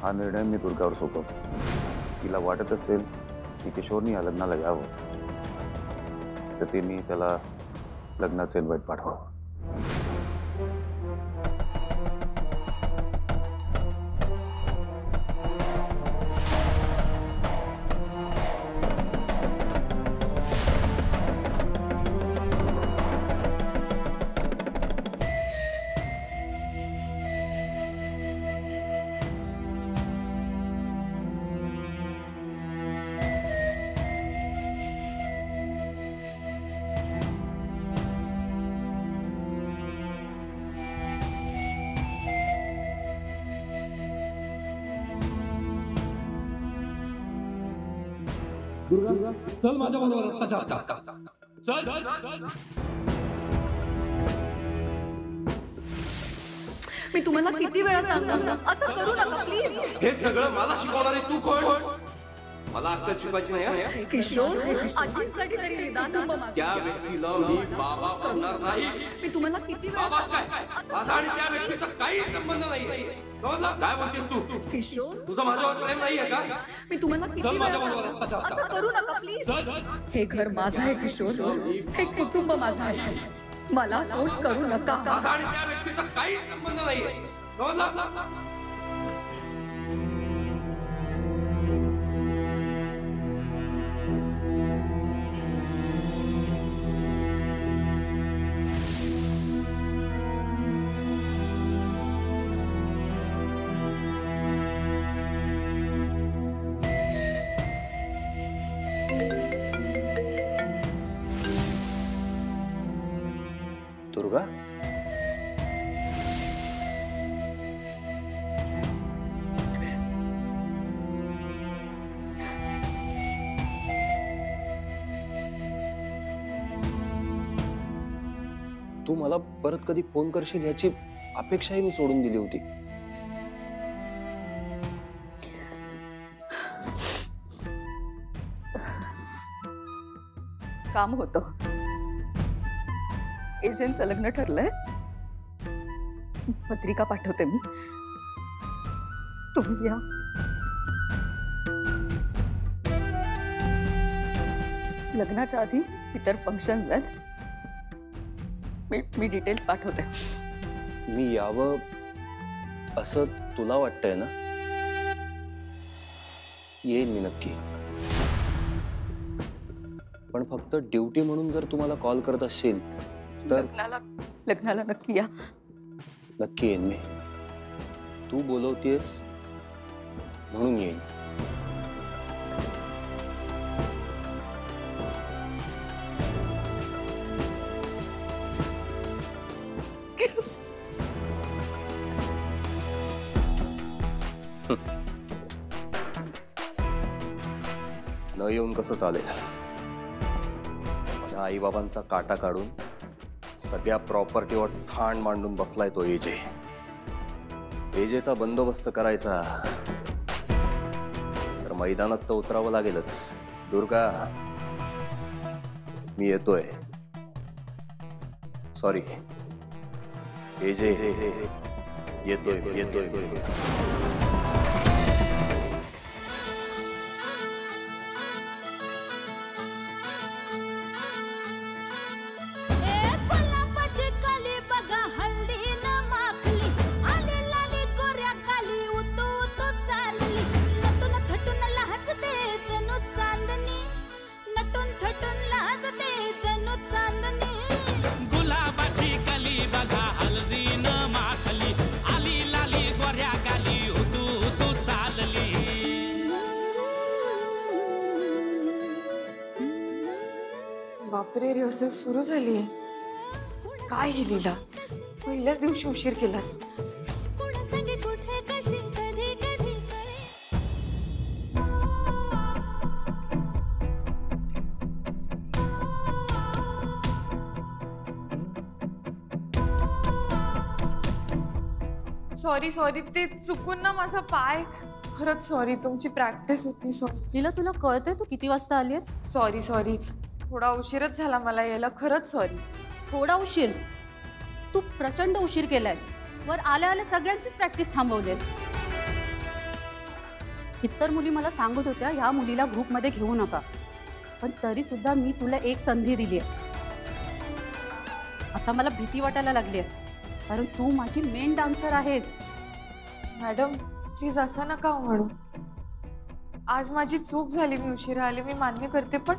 हा निर्णय मी दुर्गावर सोपवतो. तिला वाटत असेल की किशोरनी या लग्नाला यावं तर तिने त्याला लग्नाचं इन्व्हाइट पाठवावं. दुर्गा चल माझ्या बरोबर चल. मी तुम्हाला किती वेळा सांगणार असं करू नका प्लीज. हे सगळं मला शिकवणारे तू कोण? मला अक्कल शिकवायची नाही. किशोर आजींसाठी तरी निदान त्या व्यक्तीला मी बाबा करणार नाही. मी तुम्हाला किती वेळा माझा आणि त्या व्यक्तीचा काही संबंध नाही. समजला काय बोलतेस तू? किशोर तुझा माझ्यावर प्रेम नाहीये का? मी तुम्हाला किती वेळा असं करू नका प्लीज. हे घर माझं आहे किशोर. हे कुटुंब माझं आहे. मला फोर्स करू नका. माझा आणि त्या व्यक्तीचा काही संबंध नाहीये. समजला? दुर्गा तू मला परत कधी फोन करशील याची अपेक्षाही मी सोडून दिली होती. काम होतं. एजंटचं लग्न ठरलंय. पत्रिका पाठवते मी. तुम्ही या. लग्नाच्या आधी इतर फंक्शन्स आहेत. मी डिटेल्स पाठवते. मी यावं असं तुला वाटतंय ना? येईन मी नक्की. पण फक्त ड्युटी म्हणून जर तुम्हाला कॉल करत असशील तर लग्नाला नक्की या. नक्की येईन मी. तू बोलवतेस म्हणून येईन. न येऊन कसं चालेल? माझ्या आईबाबांचा काटा काढून सगळ्या प्रॉपर्टीवर थाण मांडून बसलाय तो एजे. एजेचा बंदोबस्त करायचा तर मैदानात तर उतरावं लागेलच. दुर्गा मी येतोय. सॉरी एजे येतोय येतोय. बापरे, रिहर्सल सुरू झालीये. काय ही लीला, पहिल्याच दिवशी उशीर केलास. सॉरी सॉरी, ते चुकून ना माझा पाय. खरंच सॉरी, तुमची प्रॅक्टिस होती. लीला तुला कळतंय तू किती वाजता आलीस? सॉरी सॉरी, थोडा उशीरच झाला मला यायला. खरंच सॉरी. थोडा उशीर? तू प्रचंड उशीर केलायस. वर आल्या आल्या सगळ्यांचीच प्रॅक्टिस थांबवलीस. इतर मुली मला सांगत होत्या ह्या मुलीला ग्रुपमध्ये घेऊ नका, पण तरी सुद्धा मी तुला एक संधी दिली आहे. आता मला भीती वाटायला लागली आहे, कारण तू माझी मेन डान्सर आहेस. मॅडम प्लीज असं नका म्हणू. आज माझी चूक झाली, मी उशिरा आले, मी मान्य करते, पण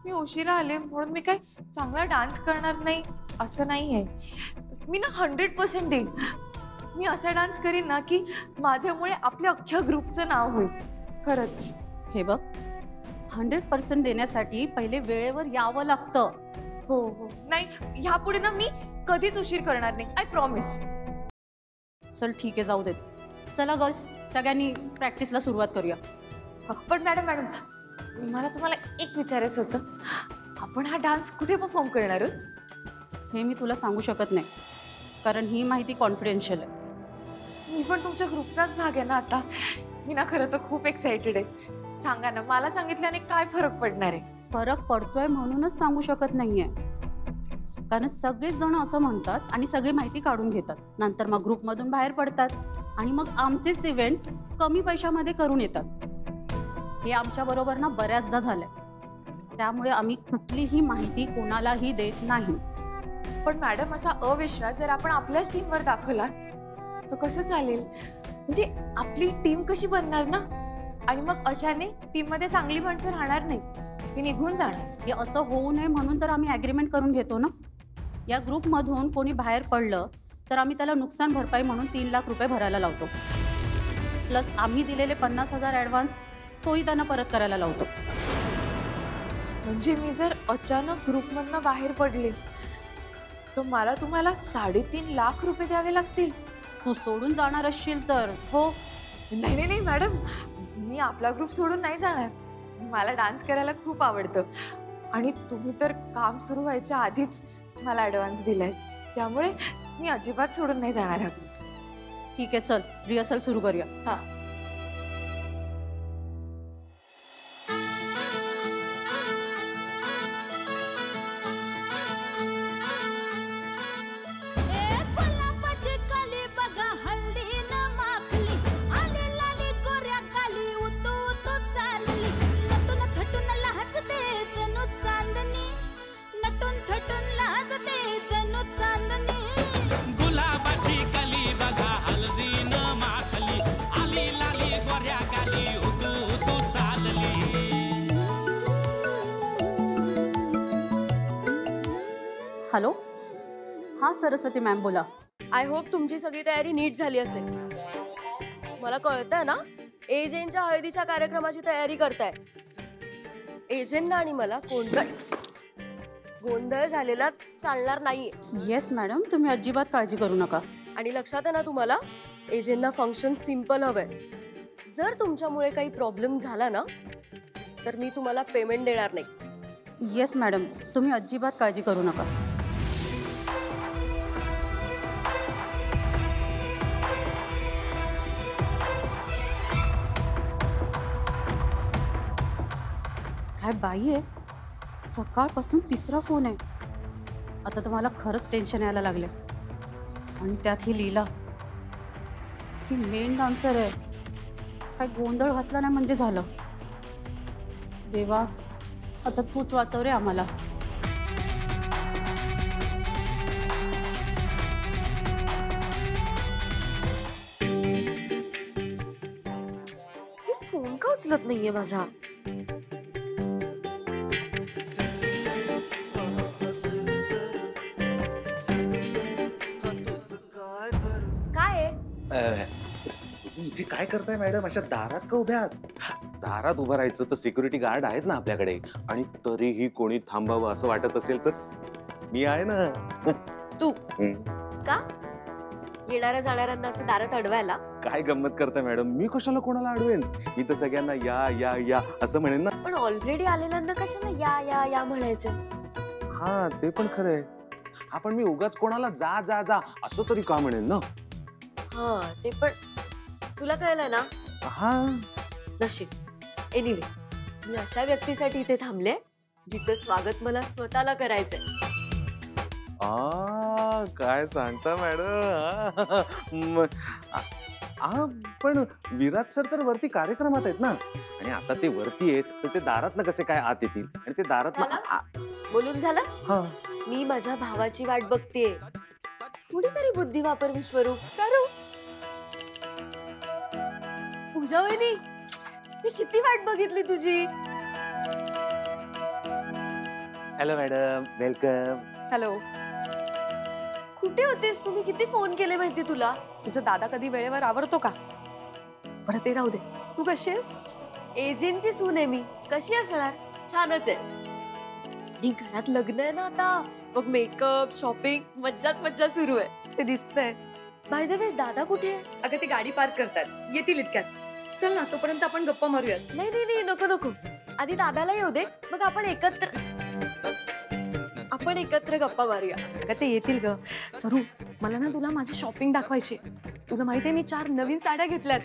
मी उशिरा आले म्हणून मी काय चांगला डान्स करणार नाही असं नाही आहे. मी ना 100% देईन. मी असा डान्स करीन ना की माझ्यामुळे आपल्या अख्ख्या ग्रुपचं नाव होईल. खरंच. हे बघ, 100% देण्यासाठी पहिले वेळेवर यावं लागतं. हो हो, नाही ह्यापुढे ना मी कधीच उशीर करणार नाही, आय प्रॉमिस. चल ठीक आहे, जाऊ देत. चला गर्ल्स, सगळ्यांनी प्रॅक्टिसला सुरुवात करूया. पण मॅडम मला तुम्हाला एक विचारायचं होतं, आपण हा डान्स कुठे परफॉर्म करणार आहोत? हे मी तुला सांगू शकत नाही, कारण ही माहिती कॉन्फिडेन्शियल आहे. मी पण तुमच्या ग्रुपचाच भाग आहे ना आता. मी ना खरं तर खूप एक्साइटेड आहे. सांगा ना, मला सांगितल्याने काय फरक पडणार आहे? फरक पडतोय म्हणूनच सांगू शकत नाहीये, कारण सगळेच जण असं म्हणतात आणि सगळी माहिती काढून घेतात, नंतर मग ग्रुपमधून बाहेर पडतात आणि मग आमचेच इव्हेंट कमी पैशामध्ये करून येतात. हे आमच्या बरोबर ना बऱ्याचदा झालंय. त्यामुळे आम्ही कुठलीही माहिती कोणालाही देत नाही. पण मॅडम, असा अविश्वास जर आपण आपल्याच टीमवर दाखवला तर कसं चालेल? म्हणजे आपली टीम कशी बनणार ना? आणि मग अशाने टीममध्ये चांगली माणसं राहणार नाही, ती निघून जाणार. हे असं होऊ नये म्हणून तर आम्ही ॲग्रीमेंट करून घेतो ना. या ग्रुपमधून कोणी बाहेर पडलं तर आम्ही त्याला नुकसान भरपाई म्हणून 3 लाख रुपये भरायला लावतो. प्लस आम्ही दिलेले 50,000 ॲडव्हान्स तोही त्यांना परत करायला लावतो. म्हणजे मी जर अचानक ग्रुपमधनं बाहेर पडले तर मला तुम्हाला 3.5 लाख रुपये द्यावे लागतील? तू सोडून जाणार असशील तर हो. नाही नाही मॅडम, मी आपला ग्रुप सोडून नाही जाणार. मला डान्स करायला खूप आवडतं आणि तुम्ही तर काम सुरू व्हायच्या आधीच मला ॲडव्हान्स दिलाय, त्यामुळे मी अजिबात सोडून नाही जाणार आहे. ठीक आहे, चल रिहर्सल सुरू करूया. हां. हॅलो, हां सरस्वती मॅम बोला. आय होप तुमची सगळी तयारी नीट झाली असेल. मला कळतंय ना, एजेंटच्या हळदीच्या कार्यक्रमाची तयारी करताय. एजेंटना आणि मला गोंधळ झालेला चालणार नाहीये. येस मॅडम, तुम्ही अजिबात काळजी करू नका. आणि लक्षात आहे ना तुम्हाला, एजेंटना फंक्शन सिम्पल हवंय. जर तुमच्यामुळे काही प्रॉब्लेम झाला ना तर मी तुम्हाला पेमेंट देणार नाही. येस मॅडम, तुम्ही अजिबात काळजी करू नका. काय बाई आहे, सकाळपासून 3रा फोन आहे. आता तर मला खरंच टेन्शन यायला लागले. आणि त्यात ही लीला, ही मेन डान्सर आहे. काय गोंधळ घातला नाही म्हणजे झालं. देवा, आता तूच वाचव रे आम्हाला. फोन का उचलत नाहीये माझा? इथे काय करताय मॅडम? अशा दारात का उभ्या आहात? दारात उभं राहायचं तर सिक्युरिटी गार्ड आहेत ना आपल्याकडे, आणि तरीही कोणी थांबावं असं वाटत असेल तर मी आहे ना. तू का येणाऱ्या जाणाऱ्यांना असं दारात अडवायला? काय गंमत करताय मॅडम? मी कशाला कोणाला अडवेन? मी तर सगळ्यांना या या या असं म्हणेन ना. पण ऑलरेडी आलेल्यांना कशाला या या या म्हणायचं? हा, ते पण खरंय. हा, पण मी उगाच कोणाला जा जा जा असं तरी का म्हणेन ना. हा, ते पण तुला कळलं ना. हा, नशीब. एनिवे, मी अशा व्यक्तीसाठी इथे थांबले जिचं स्वागत मला स्वतःला करायचंय. काय सांगता मॅडम? हा पण विराज सर तर वरती कार्यक्रमात आहेत ना, आणि आता ते वरती आहेत तर ते दारातनं कसे काय आत येतील, आणि ते दारात बोलून झालं? हा मी माझ्या भावाची वाट बघतेय. थोडी तरी बुद्धी वापर विश्वरूप. सरू, पूजा वहिनी, मी किती वाट बघितली तुझी. Hello madam, welcome. हॅलो. कुठे होतेस तुम्ही? किती फोन केले माहिती तुला? तुझा दादा कधी वेळेवर आवरतो का? बरं ते राहू दे. तू कशी आहेस? एजंटची सून आहे मी. कशी असणार? छानच आहे. आणि घरात लग्न आहे ना आता, मग मेकअप, शॉपिंग, मज्जाच मज्जा सुरू आहे. ते दिसतंय. बाय द वे, दादा कुठे आहे? अगं ते गाडी पार्क करतात, येतील इतक्यात. चल ना, तोपर्यंत आपण गप्पा मारूयात. नाही नाही नाही, नको नको. आधी दादाला येऊ दे, मग आपण एकत्र गप्पा मारूया. अगं ते येतील ग. सरू, मला ना तुला माझी शॉपिंग दाखवायची. तुला माहितीये मी 4 नवीन साड्या घेतल्यात.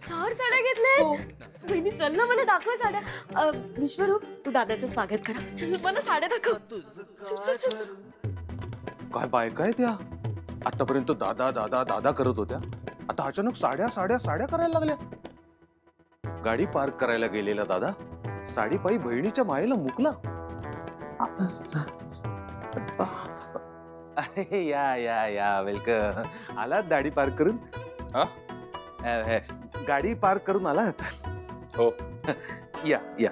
4 साड्या घेतल्यात? बहिणी चल ना, मला दाखव साड्या. विश्वरूप, तू दादाचं स्वागत करा. चल मला साड्या दाखव. चल चल चल चल. काय बायका आहे त्या? आतापर्यंत दादा दादा दादा करत होत्या, आता अचानक साड्या साड्या साड्या करायला लागल्या. गाडी पार्क करायला गेलेला दादा साडी पायी बहिणीच्या मायेला मुकला. अरे या या या, वेलकम. आलात गाडी पार्क करून? गाडी पार्क करून आलात? हो. या या.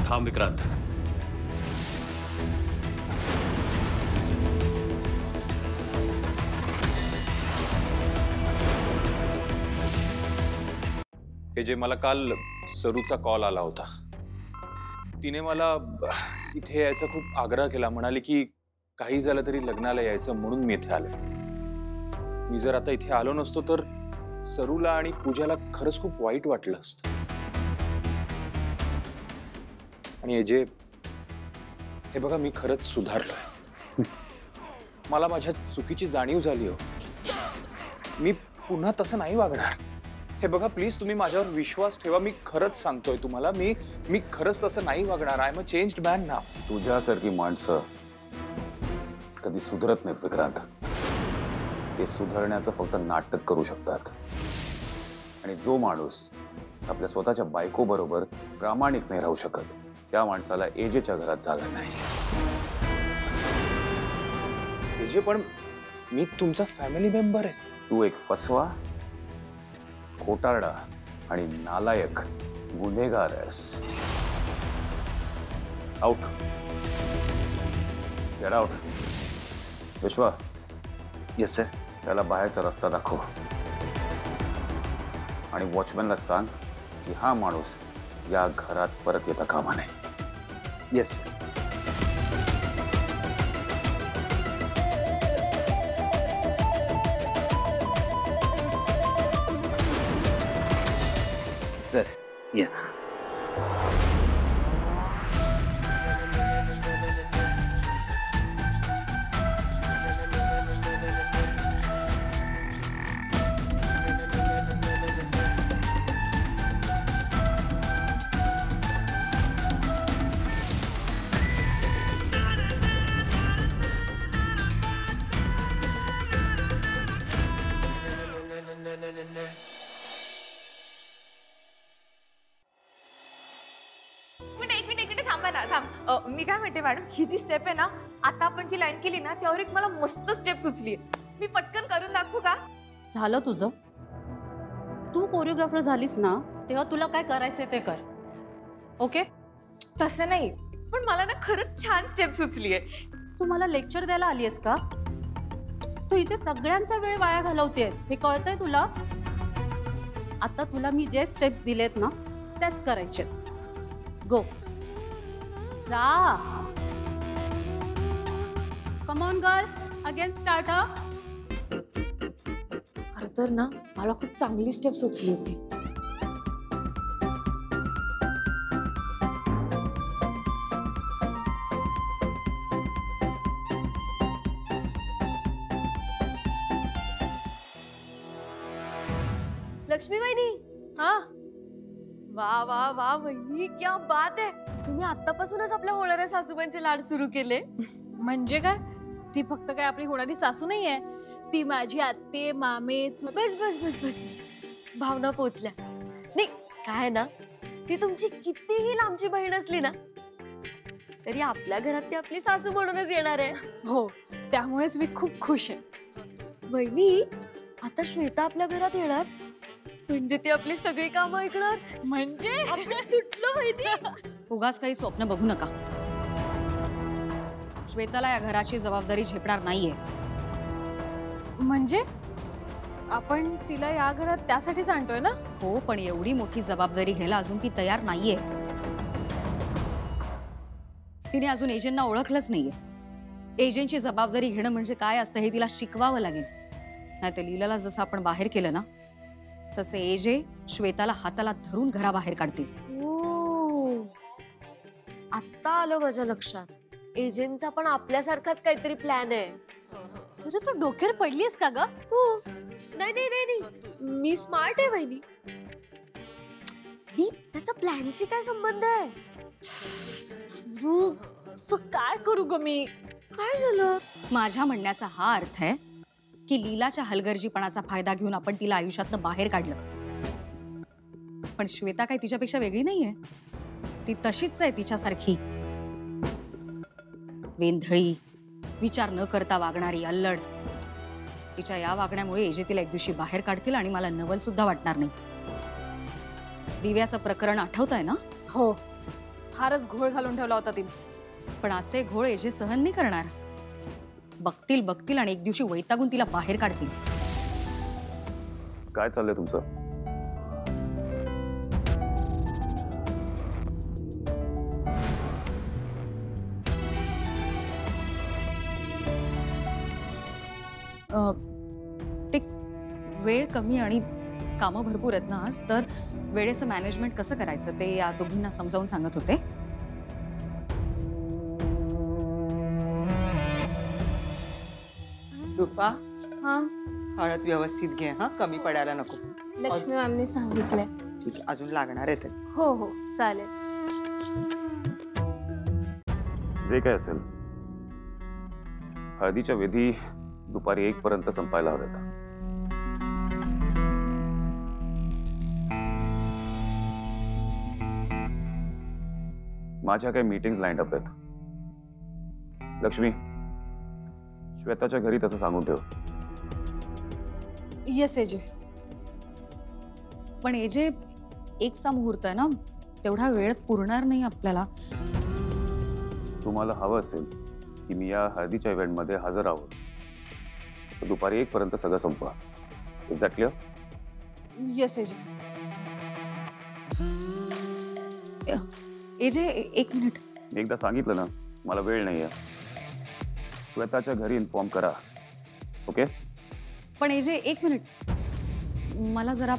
थांब विक्रांत. हे जे मला काल सरूचा कॉल आला होता, तिने मला इथे यायचा खूप आग्रह केला. म्हणाली की काही झालं तरी लग्नाला यायचं म्हणून मी इथे आलोय. मी जर आता इथे आलो नसतो तर सरूला आणि पूजाला खरंच खूप वाईट वाटलं असतं. आणि हे बघा, मी खरंच सुधारलोय. मला माझ्या चुकीची जाणीव झाली. हो, मी पुन्हा तसं नाही वागणार. हे बघा, प्लीज तुम्ही माझ्यावर विश्वास ठेवा. मी खरंच सांगतोय तुम्हाला, मी खरंच तसं नाही वागणार. I am a changed man now. तुझ्यासारखी माणसं कधी सुधरत नाहीत विक्रांत. ते सुधारण्याचं फक्त नाटक करू शकतात. आणि जो माणूस आपल्या स्वतःच्या बायको बरोबर प्रामाणिक नाही राहू शकत, त्या माणसाला एजेच्या घरात जागा नाही. एजे, पण मी तुमचा फॅमिली मेंबर आहे. तू एक फसवा, खोटारडा आणि नालायक गुन्हेगार आहेस. Out. Get out. Vishwa. Yes sir. त्याला बाहेरचा रस्ता दाखव आणि वॉचमॅनला सांग की हा माणूस या घरात परत येता कामा नये. Yes sir. सर या. एक मिनिट थांबा ना, थांब. मी काय म्हणते मॅडम, ही जी स्टेप आहे ना, आता आपण जी लाईन केली ना, त्यावर एक मला मस्त स्टेप सुचली. मी पटकन करून दाखवू का? झालं तुझं. तू कोरिओग्राफर झालीस ना, तेव्हा तुला काय करायचंय ते कर. ओके? तसं नाही, पण मला ना खरंच छान स्टेप सुचली आहे. तू मला लेक्चर द्यायला आलीयस का? तू इथे सगळ्यांचा वेळ वाया घालवतेस, हे कळतंय तुला? आता तुला मी जे स्टेप्स दिलेत ना, त्याच करायचे. गो. जा. Come on girls, again start up. खरं तर ना, मला खूप चांगली स्टेप सुचली होती. लक्ष्मी वहिनी. हा, वा वा वा वहिनी, क्या बात आहे. तुम्ही आतापासूनच आपल्या होणाऱ्या सासूबाईंचे लाड सुरू केले. म्हणजे काय? ती फक्त काय आपली होणारी सासू नाहीये, ती माझी आत्ते मामे बस बस बस बस बस भावना पोचल्या नाही काय ना ती तुमची कितीही लांबची बहीण असली ना तरी आपल्या घरात ती आपली सासू म्हणूनच येणार आहे. हो त्यामुळेच मी खूप खुश आहे. बहिणी आता श्वेता आपल्या घरात येणार म्हणजे ती आपली सगळी कामं ऐकणार म्हणजे आपण सुटलो बहिणी. उगाच काही स्वप्न बघू नका. श्वेताला या घराची जबाबदारी झेपणार नाहीये. म्हणजे आपण तिला या घरात त्यासाठीच आणतोय ना? हो पण एवढी मोठी जबाबदारी घ्यायला अजून ती तयार नाहीये. तिने अजून एजंटना ओळखलंच नाहीये. एजंटची जबाबदारी घेणं म्हणजे काय असतं हे तिला शिकवावं लागेल. नाही तर लीलाला जसं आपण बाहेर केलं ना तसे एजे श्वेताला हाताला धरून घराबाहेर काढतील. आता आलं माझ्या लक्षात एजंटचा पण आपल्यासारखाच काहीतरी प्लॅन आहे. सर तू डोक्यावर पडलीस का ग? नाही नाही नाही नाही मी स्मार्ट आहे बहिणी. त्याचा प्लॅनशी काय संबंध आहे? काय करू ग मी? काय झालं? माझ्या म्हणण्याचा हा अर्थ आहे की लीलाच्या हलगर्जीपणाचा फायदा घेऊन आपण तिला आयुष्यातनं बाहेर काढलं. पण श्वेता काय तिच्यापेक्षा वेगळी नाहीये. ती तशीच आहे तिच्यासारखी. वेंधळी, विचार न करता वागणारी, अल्लड. तिच्या या वागण्यामुळे एजे तिला एक दिवशी बाहेर काढतील आणि मला नवल सुद्धा वाटणार नाही. दिव्याचं प्रकरण आठवतंय ना? हो फारच घोळ घालून ठेवला होता तिने. पण असे घोळ एजे सहन नाही करणार. बघतील बघतील आणि एक दिवशी वैतागून तिला बाहेर काढतील. काय चाललंय तुमचं? ते वेळ कमी आणि कामं भरपूर आहेत ना आज, तर वेळेचं मॅनेजमेंट कसं करायचं ते या दोघींना समजावून सांगत होते. रूपा हा हळद व्यवस्थित घे हा, कमी पडायला नको. लक्ष्मी मॅमने सांगितलंय. ठीक आहे, अजून लागणार आहे ते. हो हो चालेल. जे काय असेल हळदीच्या विधी दुपारी 1 पर्यंत संपायला हवेत. माझ्या काही मीटिंग्स लाईन अप आहेत. लक्ष्मी श्वेताच्या घरी तसं सांगून ठेव. Yes AJ. पण एजे एकचा मुहूर्त आहे ना, तेवढा वेळ पुरणार नाही आपल्याला. तुम्हाला हवं असेल की मी या हळदीच्या इव्हेंटमध्ये हजर आहोत तर दुपारी 1 पर्यंत सगळं संपवा. Is that clear? Yes AJ. AJ 1 minute. एकदा सांगितलं ना मला वेळ नाहीये. श्वेताच्या घरी इन्फॉर्म करा. ओके? पण एजे 1 मिनिट. मला जरा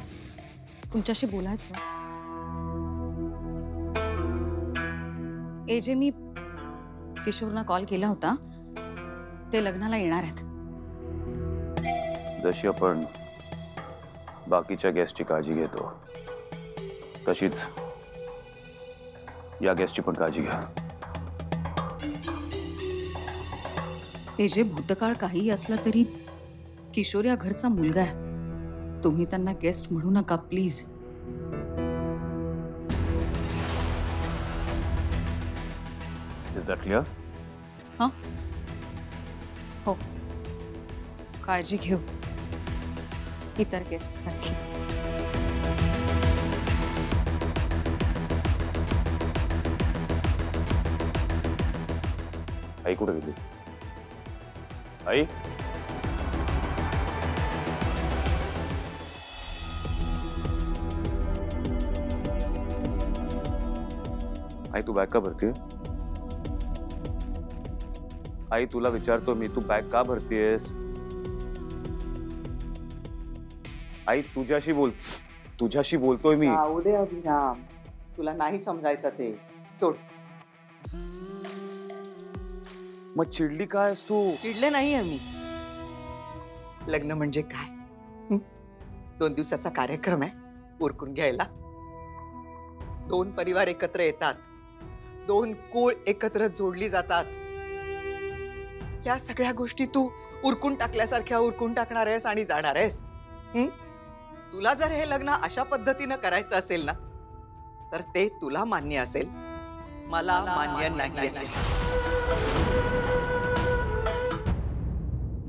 तुमच्याशी बोलायचं. एजे मी किशोरना कॉल केला होता. ते लग्नाला येणार आहेत. जशी आपण बाकीच्या गेस्टची काळजी घेतो तशीच या गेस्टची पण काळजी घ्या. एजे भूतकाळ काहीही असलं तरी किशोर या घरचा मुलगा आहे. तुम्ही त्यांना गेस्ट म्हणू नका प्लीज. Is that clear? हां हो. काळजी घेऊ इतर गेस्ट सारखी. आई कुठे गेली? आई आई तू बॅग का भरतीये? आई तुला विचारतो मी, तू बॅग का भरतीयेस? आई तुझ्याशी बोलतोय मी. जाऊ दे अभिराम, तुला नाही समजायचं ते. सोड. मग चिडली काय आहेस तू? चिडले नाही आम्ही. लग्न म्हणजे काय? 2 दिवसाचा कार्यक्रम आहे उरकून घ्यायला. 2 परिवार एकत्र येतात, 2 कुळ एकत्र जोडली जातात. या सगळ्या गोष्टी तू उरकून टाकल्यासारख्या उरकून टाकणार आहेस आणि जाणार आहेस? तुला जर हे लग्न अशा पद्धतीनं करायचं असेल ना, तर ते तुला मान्य असेल, मला मान्य नाही.